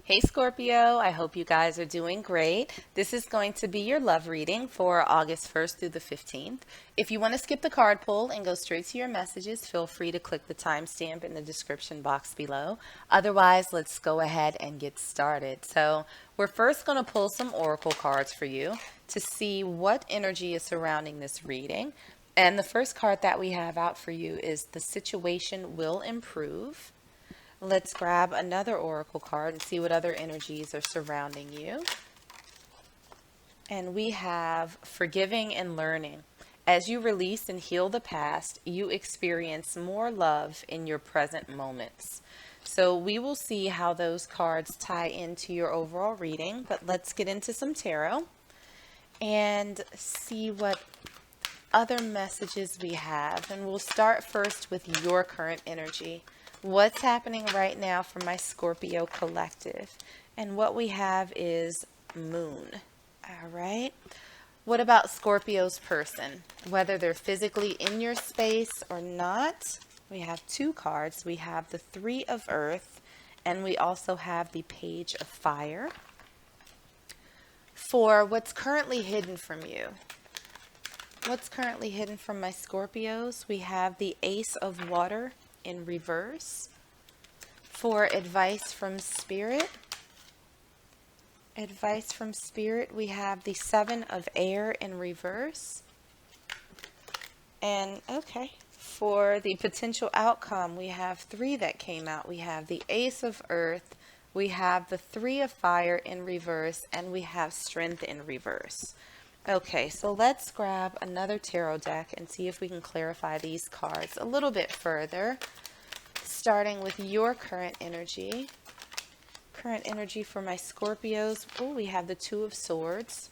Hey Scorpio, I hope you guys are doing great. This is going to be your love reading for August 1st through the 15th. If you want to skip the card pull and go straight to your messages, feel free to click the timestamp in the description box below. Otherwise, let's go ahead and get started. So, we're first going to pull some oracle cards for you to see what energy is surrounding this reading. And the first card that we have out for you is the situation will improve. Let's grab another oracle card and see what other energies are surrounding you. And we have forgiving and learning. As you release and heal the past, you experience more love in your present moments. So we will see how those cards tie into your overall reading, but let's get into some tarot and see what other messages we have. And we'll start first with your current energy. What's happening right now for my Scorpio collective? And what we have is moon. All right. What about Scorpio's person? Whether they're physically in your space or not, we have two cards. We have the Three of Earth, and we also have the Page of Fire. For what's currently hidden from you. What's currently hidden from my Scorpios? We have the Ace of Water in reverse. For advice from Spirit, we have the Seven of Air in reverse. And okay, for the potential outcome, we have three that came out. We have the Ace of Earth, we have the Three of Fire in reverse, and we have Strength in reverse. Okay, so let's grab another tarot deck and see if we can clarify these cards a little bit further. Starting with your current energy. Current energy for my Scorpios. Oh, we have the Two of Swords.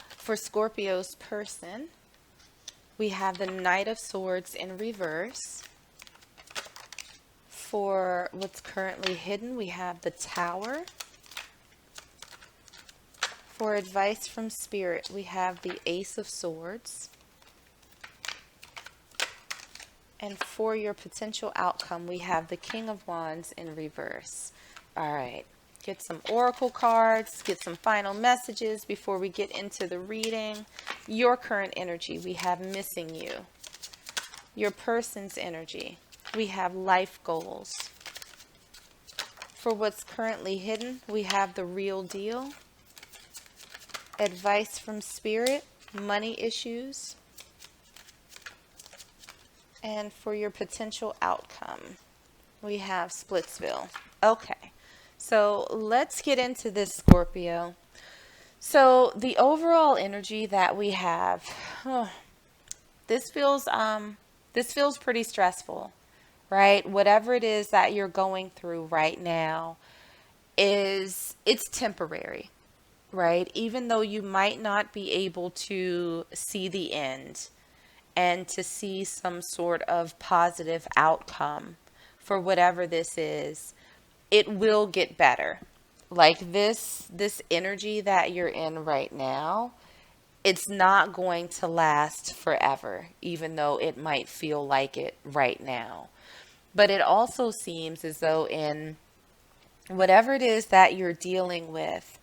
For Scorpio's person, we have the Knight of Swords in reverse. For what's currently hidden, we have the Tower. For advice from Spirit, we have the Ace of Swords. And for your potential outcome, we have the King of Wands in reverse. All right, get some oracle cards, get some final messages before we get into the reading. Your current energy, we have missing you. Your person's energy, we have life goals. For what's currently hidden, we have the real deal. Advice from Spirit, money issues. And for your potential outcome, we have Splitsville. Okay, so let's get into this, Scorpio. So the overall energy that we have, this feels pretty stressful, right? Whatever it is that you're going through right now it's temporary, right? Even though you might not be able to see the end and to see some sort of positive outcome for whatever this is, it will get better. Like this energy that you're in right now, it's not going to last forever, even though it might feel like it right now. But it also seems as though in whatever it is that you're dealing with,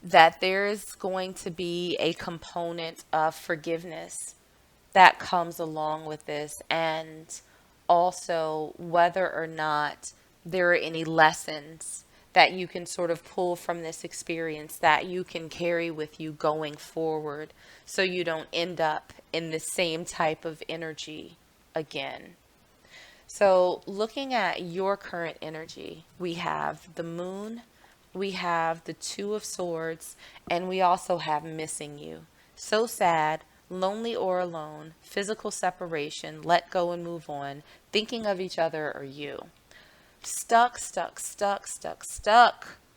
that there's going to be a component of forgiveness that comes along with this, and also whether or not there are any lessons that you can sort of pull from this experience that you can carry with you going forward so you don't end up in the same type of energy again. So looking at your current energy, we have the moon, we have the Two of Swords, and we also have missing you. So sad, lonely or alone, physical separation, let go and move on, thinking of each other or you. Stuck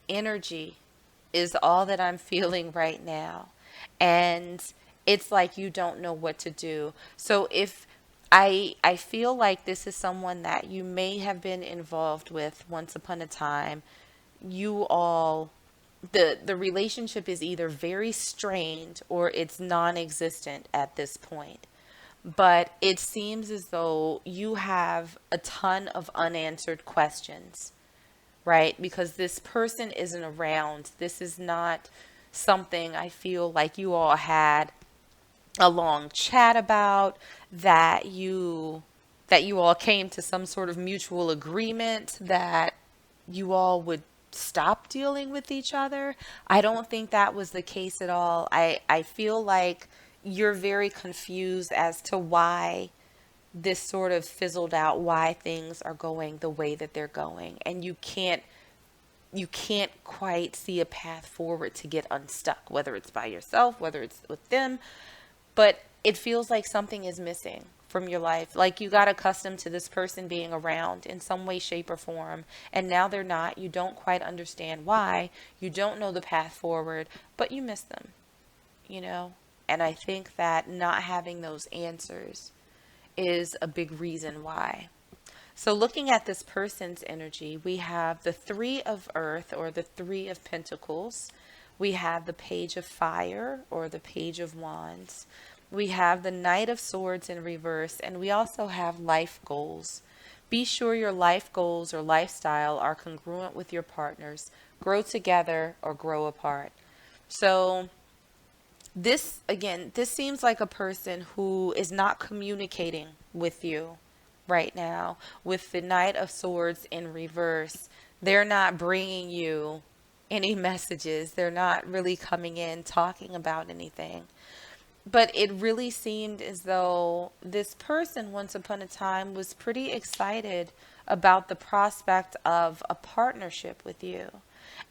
energy is all that I'm feeling right now. And it's like you don't know what to do. So if I feel like this is someone that you may have been involved with once upon a time, you all the relationship is either very strained or it's non-existent at this point. But it seems as though you have a ton of unanswered questions, right? Because this person isn't around. This is not something I feel like you all had a long chat about, that you all came to some sort of mutual agreement that you all would stop dealing with each other. I don't think that was the case at all. I feel like you're very confused as to why this sort of fizzled out, why things are going the way that they're going, and you can't quite see a path forward to get unstuck, whether it's by yourself, whether it's with them, but it feels like something is missing from your life. Like you got accustomed to this person being around in some way, shape, or form, and now they're not. You don't quite understand why. You don't know the path forward, but you miss them, you know? And I think that not having those answers is a big reason why. So, looking at this person's energy, we have the Three of Earth or the Three of Pentacles. We have the Page of Fire or the Page of Wands. We have the Knight of Swords in reverse, and we also have life goals. Be sure your life goals or lifestyle are congruent with your partner's. Grow together or grow apart. So, this seems like a person who is not communicating with you right now. With the Knight of Swords in reverse, they're not bringing you any messages. They're not really coming in talking about anything. But it really seemed as though this person once upon a time was pretty excited about the prospect of a partnership with you.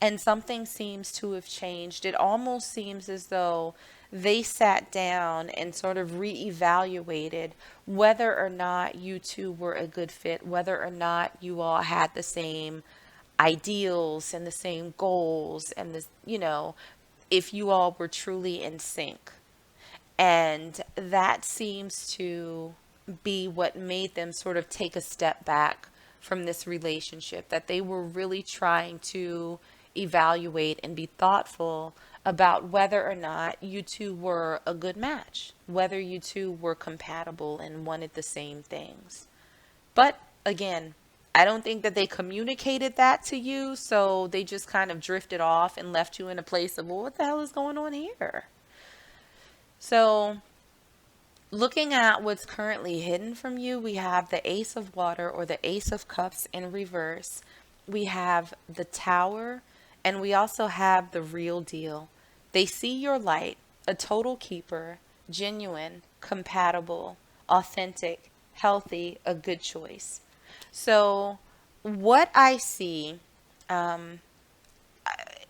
And something seems to have changed. It almost seems as though they sat down and sort of reevaluated whether or not you two were a good fit, whether or not you all had the same ideals and the same goals, and if you all were truly in sync. And that seems to be what made them sort of take a step back from this relationship, that they were really trying to evaluate and be thoughtful about whether or not you two were a good match, whether you two were compatible and wanted the same things. But again, I don't think that they communicated that to you, so they just kind of drifted off and left you in a place of, well, what the hell is going on here? So, looking at what's currently hidden from you, we have the Ace of Water or the Ace of Cups in reverse. We have the Tower, and we also have the Real Deal. They see your light, a total keeper, genuine, compatible, authentic, healthy, a good choice. So, what I see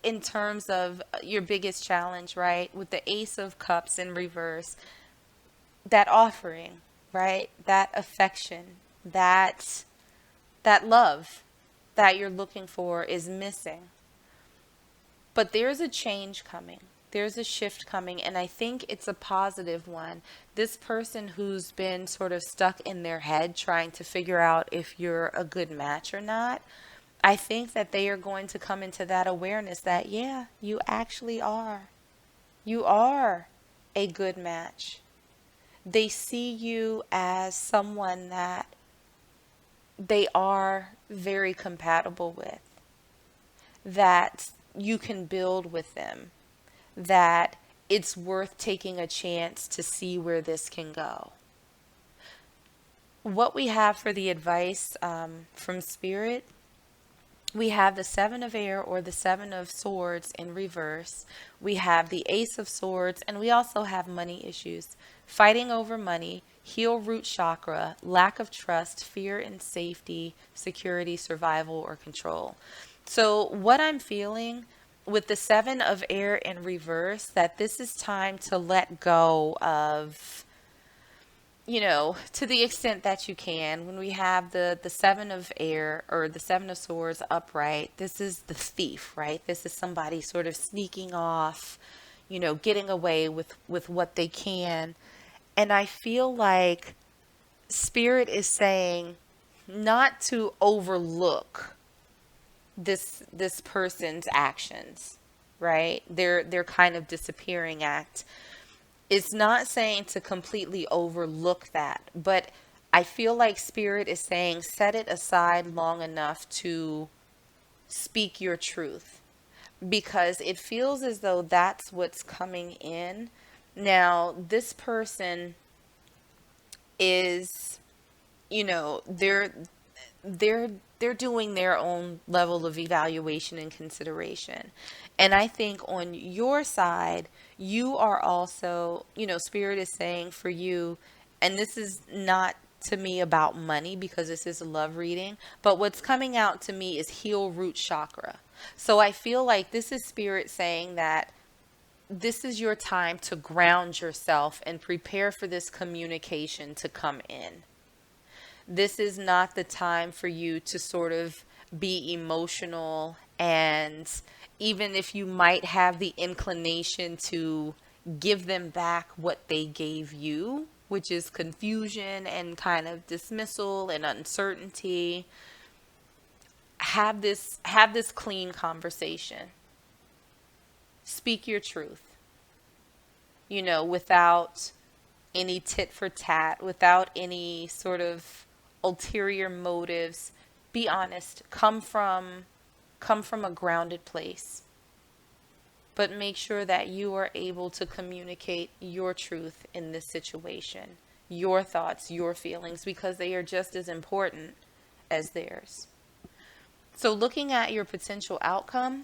in terms of your biggest challenge, right, with the Ace of Cups in reverse, that offering, right, that affection, that love that you're looking for is missing. But there's a change coming. There's a shift coming, and I think it's a positive one. This person who's been sort of stuck in their head trying to figure out if you're a good match or not, I think that they are going to come into that awareness that, yeah, you actually are. You are a good match. They see you as someone that they are very compatible with, that you can build with them, that it's worth taking a chance to see where this can go. What we have for the advice from Spirit, we have the Seven of Air or the Seven of Swords in reverse. We have the Ace of Swords, and we also have money issues. Fighting over money, heal root chakra, lack of trust, fear and safety, security, survival, or control. So what I'm feeling with the Seven of Air in reverse, that this is time to let go of, to the extent that you can. When we have the Seven of Air or the Seven of Swords upright, this is the thief, right? This is somebody sort of sneaking off, getting away with what they can. And I feel like Spirit is saying not to overlook this person's actions, right? Their kind of disappearing act. It's not saying to completely overlook that, but I feel like Spirit is saying set it aside long enough to speak your truth, because it feels as though that's what's coming in. Now, this person is, you know, they're they're doing their own level of evaluation and consideration. And I think on your side, you are also, Spirit is saying for you, and this is not to me about money because this is a love reading, but what's coming out to me is heel root chakra. So I feel like this is Spirit saying that this is your time to ground yourself and prepare for this communication to come in. This is not the time for you to sort of be emotional, and even if you might have the inclination to give them back what they gave you, which is confusion and kind of dismissal and uncertainty, have this clean conversation. Speak your truth, without any tit for tat, without any sort of ulterior motives. Be honest. Come from a grounded place. But make sure that you are able to communicate your truth in this situation, your thoughts, your feelings, because they are just as important as theirs. So looking at your potential outcome,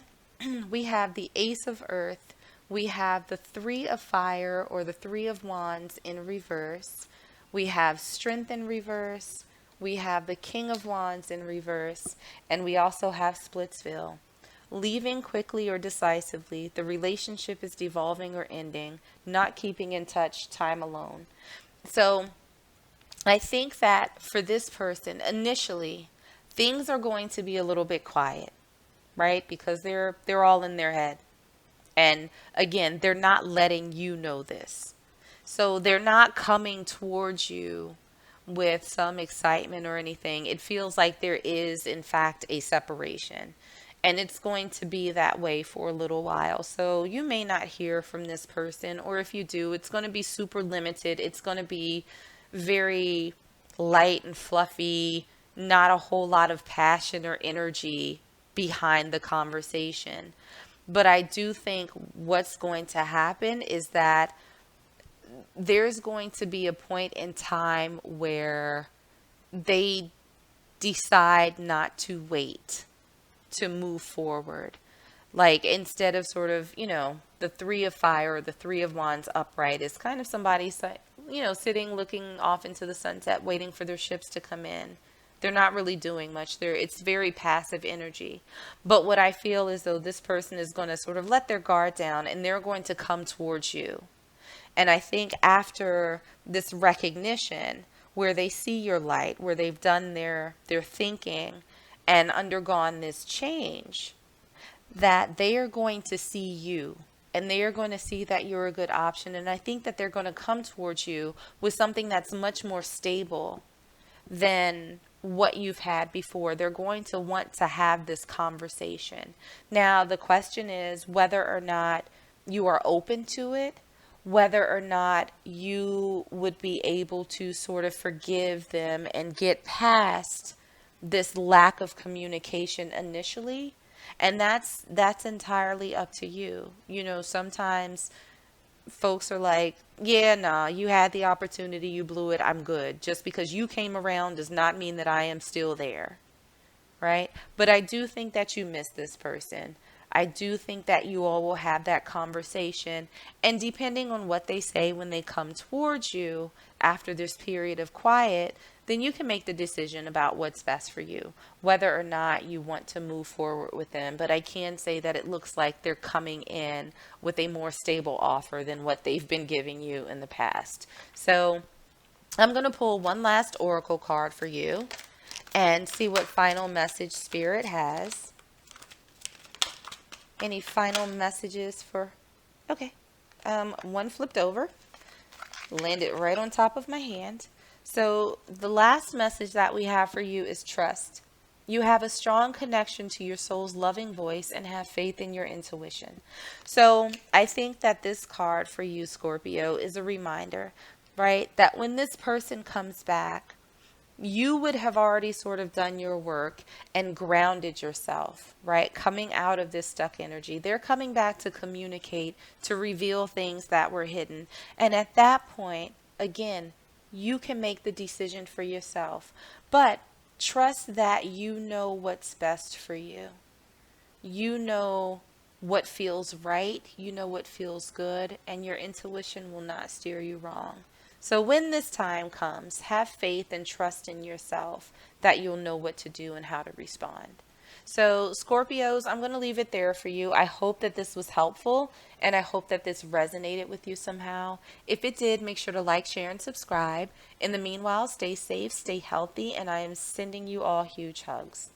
we have the Ace of Earth, we have the Three of Fire or the Three of Wands in reverse, we have Strength in reverse, we have the King of Wands in reverse, and we also have Splitsville. Leaving quickly or decisively, the relationship is devolving or ending, not keeping in touch, time alone. So I think that for this person, initially, things are going to be a little bit quiet, right? Because they're all in their head. And again, they're not letting you know this. So they're not coming towards you with some excitement or anything. It feels like there is, in fact, a separation. And it's going to be that way for a little while. So you may not hear from this person, or if you do, it's going to be super limited. It's going to be very light and fluffy, not a whole lot of passion or energy behind the conversation. But I do think what's going to happen is that there's going to be a point in time where they decide not to wait to move forward. Like, instead of sort of, the Three of Fire or the Three of Wands upright is kind of somebody, sitting, looking off into the sunset, waiting for their ships to come in. They're not really doing much. It's very passive energy. But what I feel is though this person is going to sort of let their guard down and they're going to come towards you. And I think after this recognition, where they see your light, where they've done their thinking and undergone this change, that they are going to see you and they are going to see that you're a good option. And I think that they're going to come towards you with something that's much more stable than what you've had before. They're going to want to have this conversation. Now, the question is whether or not you are open to it, whether or not you would be able to sort of forgive them and get past this lack of communication initially. And that's entirely up to you. Sometimes folks are like, yeah, nah, you had the opportunity, you blew it, I'm good. Just because you came around does not mean that I am still there, right? But I do think that you miss this person. I do think that you all will have that conversation. And depending on what they say when they come towards you after this period of quiet, then you can make the decision about what's best for you, whether or not you want to move forward with them. But I can say that it looks like they're coming in with a more stable offer than what they've been giving you in the past. So I'm going to pull one last oracle card for you and see what final message Spirit has. Any final messages for... Okay. One flipped over. Landed right on top of my hand. So the last message that we have for you is trust. You have a strong connection to your soul's loving voice and have faith in your intuition. So I think that this card for you, Scorpio, is a reminder, right? That when this person comes back, you would have already sort of done your work and grounded yourself, right? Coming out of this stuck energy. They're coming back to communicate, to reveal things that were hidden. And at that point, again, you can make the decision for yourself. But trust that you know what's best for you. You know what feels right, you know what feels good, and your intuition will not steer you wrong. So when this time comes, have faith and trust in yourself that you'll know what to do and how to respond. So, Scorpios, I'm going to leave it there for you. I hope that this was helpful and I hope that this resonated with you somehow. If it did, make sure to like, share, and subscribe. In the meanwhile, stay safe, stay healthy, and I am sending you all huge hugs.